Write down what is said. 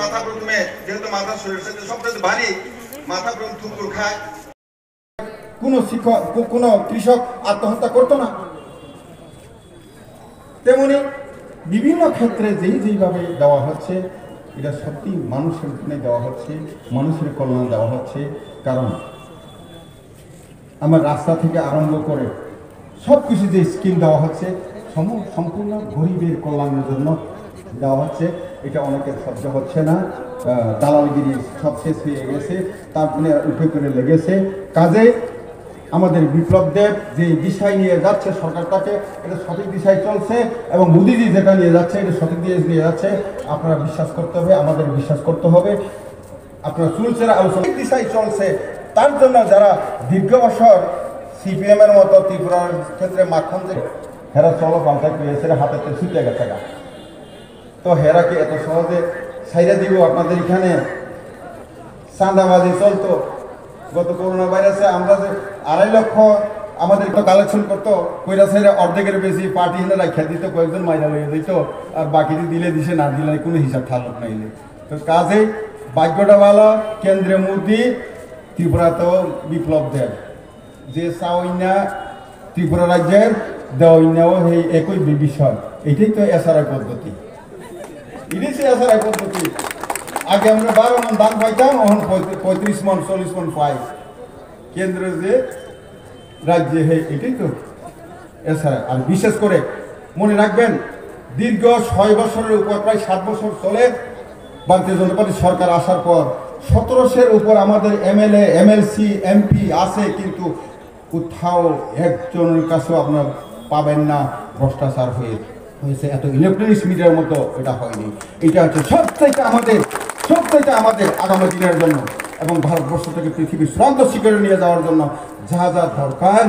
মাথা প্রথমে যেহেতু মাথা শরীরের সাথে সবচেয়ে ভারী, মাথা প্রথম থুকুর খায়। কোনো শিক্ষক, কোনো কৃষক আত্মহত্যা করতো না। তেমনি বিভিন্ন ক্ষেত্রে যেইভাবে দেওয়া হচ্ছে, এটা সত্যি মানুষের জন্য দেওয়া হচ্ছে, মানুষের কল্যাণ দেওয়া হচ্ছে। কারণ আমার রাস্তা থেকে আরম্ভ করে সব কিছু যে স্কিম দেওয়া হচ্ছে সম্পূর্ণ গরিবের কল্যাণের জন্য দেওয়া হচ্ছে। এটা অনেকের সহ্য হচ্ছে না, দালালগিরি সব শেষ হয়ে গেছে, তারপরে উঠে করে লেগেছে। কাজে আমাদের বিপ্লব দেব যে দিশায় নিয়ে যাচ্ছে সরকারটাকে, এটা সঠিক দিশায় চলছে, এবং মোদিজি যেটা নিয়ে যাচ্ছে এটা সঠিক নিয়ে যাচ্ছে। আপনারা বিশ্বাস করতে হবে, আমাদের বিশ্বাস করতে হবে। আপনারা চুলচেরা আলোচনা দিশায় চলছে। তার জন্য যারা দীর্ঘ বছর সিপিএমের মতো ত্রিপুরার ক্ষেত্রে মাখন যে হেরা চলো পাল্টায় পেয়েছে, হাতে ছুটে গেছে গা, তো হেরাকে এত সহজে ছাইরা দিব? আপনাদের এখানে চাঁদাবাজি চলতো। গত করোনা ভাইরাসে আমরা যে 2.5 লক্ষ আমাদের কালেকশন করতো, কইরা ছাইরা অর্ধেকের বেশি পার্টি হিলে রাখিয়া দিত, কয়েকজন মাইরা লইয়া দিত, আর বাকি দিলে দিছে, না দিলে কোনো হিসাব ঠালক নাইলে। তো কাজেই ভাগ্যটা ভালো, কেন্দ্রে মোদি, ত্রিপুরাতেও বিপ্লব দেব। যে চাওইনা ত্রিপুরা রাজ্যের দেওয়াইনাও সেই একই বিষয়। এটাই তো এসআরআই পদ্ধতি, এটাই সে এসআরআই পদ্ধতি। আগে আমরা 12 মন দান পাইতাম, এখন 35 মন 40 মন পাই। কেন্দ্রে যে রাজ্যে এটাই তো এছাড়া। আর বিশেষ করে মনে রাখবেন, দীর্ঘ 6 বছরের উপর, প্রায় 7 বছর চলে ভারতীয় জনতা পার্টি সরকার আসার পর 1700-এর উপর আমাদের এমএলএ, এমএলসি, এমপি আছে, কিন্তু কোথাও একজনের কাছেও আপনার পাবেন না ভ্রষ্টাচার হয়েছে। এত ইলেকট্রনিক্স মিডিয়ার মতো এটা হয়নি। এটা হচ্ছে সবথেকে আমাদের আগামী দিনের জন্য এবং ভারতবর্ষ থেকে পৃথিবীর চূড়ান্ত শিখরে নিয়ে যাওয়ার জন্য যা যা দরকার